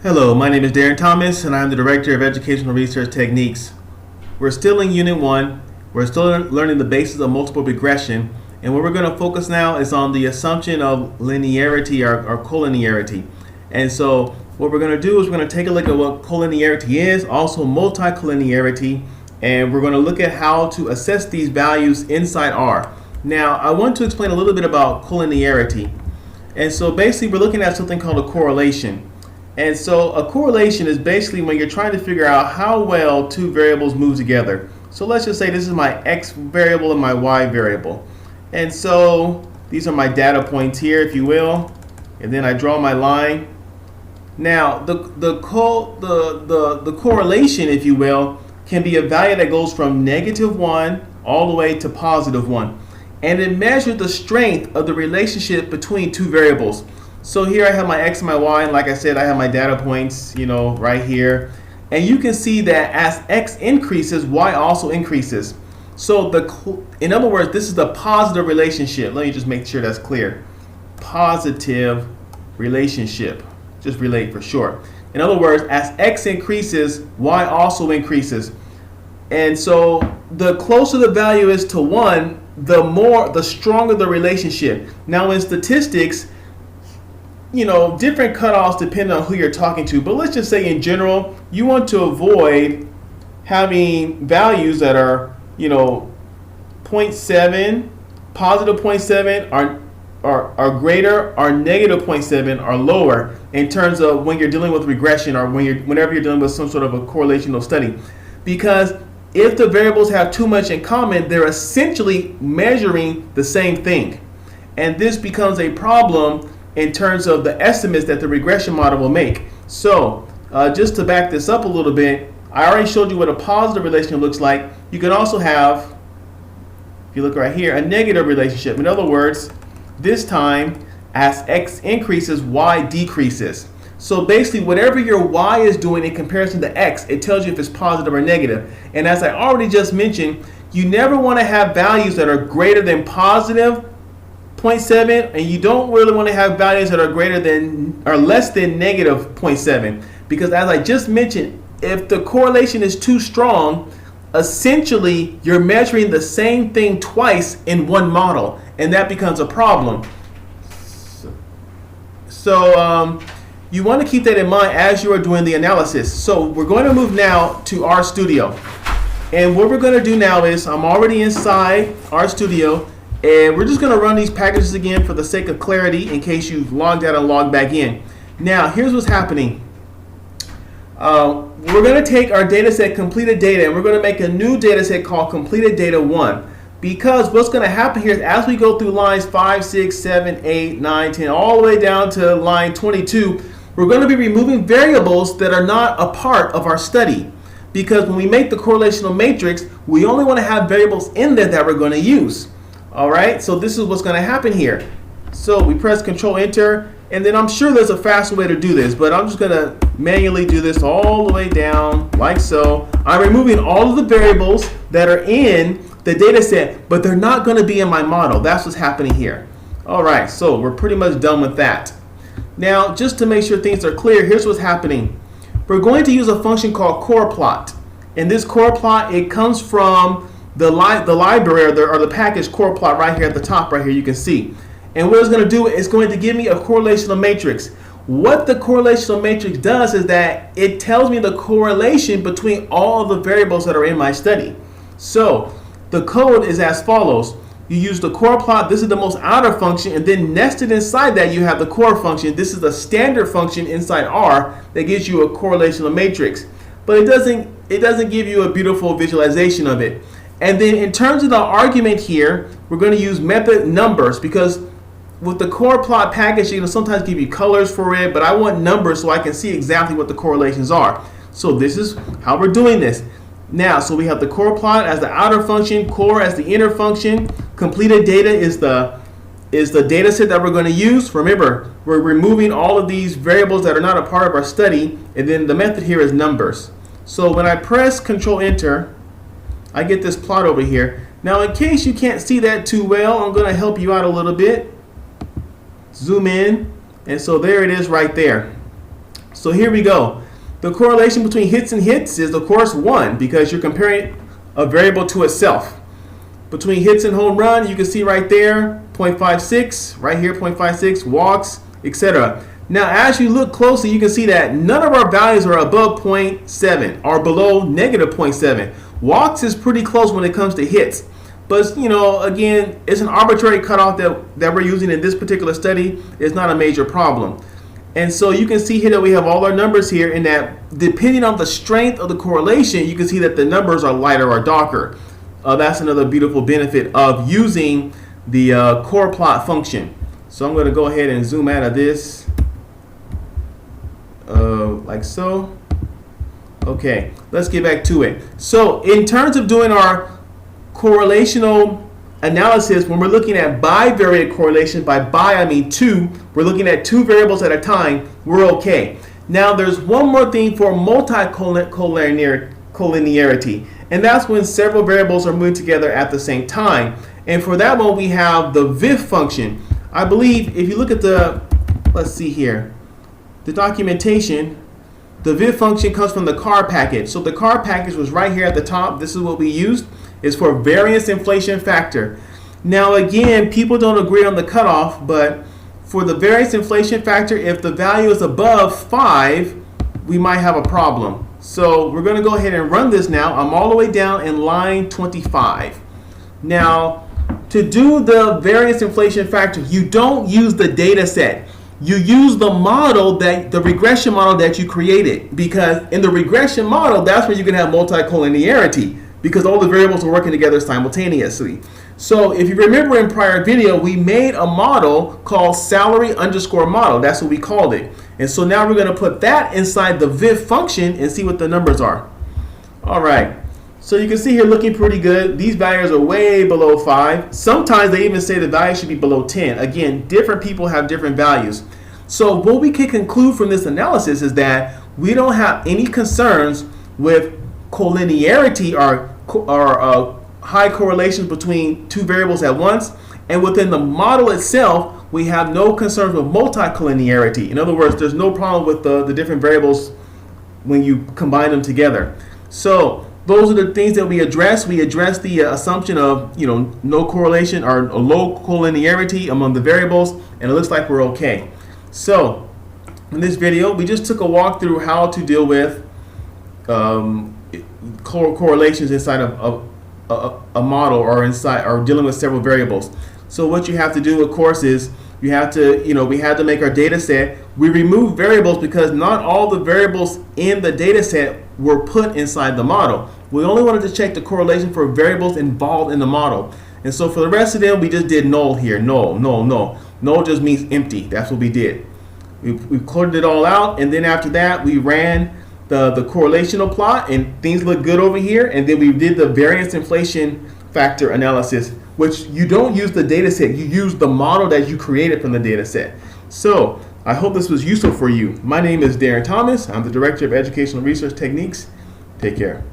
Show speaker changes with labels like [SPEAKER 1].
[SPEAKER 1] Hello, my name is Darren Thomas, and I'm the Director of Educational Research Techniques. We're still in Unit 1. We're still learning the basis of multiple regression, and what we're going to focus now is on the assumption of linearity or collinearity. And so what we're going to do is we're going to take a look at what collinearity is, also multicollinearity, and we're going to look at how to assess these values inside R. Now, I want to explain a little bit about collinearity. And so basically we're looking at something called a correlation. And so a correlation is basically when you're trying to figure out how well two variables move together. So let's just say this is my x variable and my y variable. And so these are my data points here, if you will. And then I draw my line. Now the correlation, if you will, can be a value that goes from -1 all the way to +1. And it measures the strength of the relationship between two variables. So here I have my x and my y, and like I said, I have my data points, right here. And you can see that as x increases, y also increases. So in other words, this is the positive relationship. Let me just make sure that's clear. Positive relationship. Just relate for short. In other words, as x increases, y also increases. And so the closer the value is to 1, the stronger the relationship. Now in statistics, different cutoffs depend on who you're talking to, but let's just say in general, you want to avoid having values that are, 0.7, positive 0.7 are greater, or negative 0.7 are lower in terms of when you're dealing with regression or whenever you're dealing with some sort of a correlational study. Because if the variables have too much in common, they're essentially measuring the same thing. And this becomes a problem in terms of the estimates that the regression model will make. So just to back this up a little bit, I already showed you what a positive relationship looks like. You can also have, if you look right here, a negative relationship. In other words, this time as x increases, y decreases. So basically whatever your y is doing in comparison to x, it tells you if it's positive or negative. And as I already just mentioned, you never want to have values that are greater than positive 0.7, and you don't really want to have values that are greater than or less than negative 0.7, because as I just mentioned, if the correlation is too strong, essentially you're measuring the same thing twice in one model, and that becomes a problem. So you want to keep that in mind as you are doing the analysis. So we're going to move now to RStudio, and what we're going to do now is I'm already inside RStudio. And we're just going to run these packages again for the sake of clarity in case you've logged out and logged back in. Now, here's what's happening. We're going to take our data set completed data, and we're going to make a new data set called completed data 1. Because what's going to happen here is as we go through lines 5, 6, 7, 8, 9, 10, all the way down to line 22, we're going to be removing variables that are not a part of our study. Because when we make the correlational matrix, we only want to have variables in there that we're going to use. All right, so this is what's going to happen here. So we press Control Enter, and then I'm sure there's a faster way to do this, but I'm just going to manually do this all the way down like so. I'm removing all of the variables that are in the data set, but they're not going to be in my model. That's what's happening here. All right, so we're pretty much done with that. Now, just to make sure things are clear, here's what's happening. We're going to use a function called core_plot. And this core_plot, it comes from the library or the package core_plot right here at the top right here, you can see. And what it's going to do is going to give me a correlational matrix. What the correlational matrix does is that it tells me the correlation between all the variables that are in my study. So the code is as follows. You use the core_plot. This is the most outer function, and then nested inside that you have the core function. This is a standard function inside R that gives you a correlational matrix. But it doesn't give you a beautiful visualization of it. And then in terms of the argument here, we're going to use method numbers, because with the core_plot package, you can sometimes give you colors for it, but I want numbers so I can see exactly what the correlations are. So this is how we're doing this. Now, so we have the core_plot as the outer function, core as the inner function. Completed data is the data set that we're going to use. Remember, we're removing all of these variables that are not a part of our study, and then the method here is numbers. So when I press Control Enter, I get this plot over here. Now, in case you can't see that too well, I'm going to help you out a little bit. Zoom in, and so there it is right there. So here we go. The correlation between hits and hits is, of course, 1 because you're comparing a variable to itself. Between hits and home run, you can see right there, 0.56, right here, 0.56, walks, etc. Now, as you look closely, you can see that none of our values are above 0.7 or below negative 0.7. Walks is pretty close when it comes to hits. But, you know, again, it's an arbitrary cutoff that we're using in this particular study. It's not a major problem. And so you can see here that we have all our numbers here, and that depending on the strength of the correlation, you can see that the numbers are lighter or darker. That's another beautiful benefit of using the core plot function. So I'm going to go ahead and zoom out of this like so. Okay, let's get back to it. So in terms of doing our correlational analysis, when we're looking at bivariate correlation, by bi I mean two, we're looking at two variables at a time, we're okay. Now there's one more thing for collinearity, and that's when several variables are moving together at the same time. And for that one, we have the VIF function. I believe if you look at the, let's see here, the documentation, the VIF function comes from the CAR package. So the CAR package was right here at the top. This is what we used. It's for variance inflation factor. Now again, people don't agree on the cutoff, but for the variance inflation factor, if the value is above 5, we might have a problem. So we're going to go ahead and run this now. I'm all the way down in line 25. Now, to do the variance inflation factor, you don't use the data set. You use the model, the regression model that you created, because in the regression model, that's where you can have multicollinearity, because all the variables are working together simultaneously. So if you remember in prior video, we made a model called salary underscore model. That's what we called it. And so now we're going to put that inside the VIF function and see what the numbers are. All right. So you can see here looking pretty good. These values are way below 5. Sometimes they even say the value should be below 10. Again, different people have different values. So what we can conclude from this analysis is that we don't have any concerns with collinearity or high correlations between two variables at once. And within the model itself, we have no concerns with multicollinearity. In other words, there's no problem with the different variables when you combine them together. So those are the things that we address. We address the assumption of, no correlation or low collinearity among the variables, and it looks like we're okay. So in this video, we just took a walk through how to deal with correlations inside of a model or dealing with several variables. So what you have to do, of course, is you have to, we had to make our data set. We removed variables because not all the variables in the data set were put inside the model. We only wanted to check the correlation for variables involved in the model. And so for the rest of them, we just did null here. Null, null, null. Null just means empty. That's what we did. We coded it all out, and then after that, we ran the correlational plot, and things look good over here. And then we did the variance inflation factor analysis, which you don't use the data set. You use the model that you created from the data set. So I hope this was useful for you. My name is Darren Thomas. I'm the Director of Educational Research Techniques. Take care.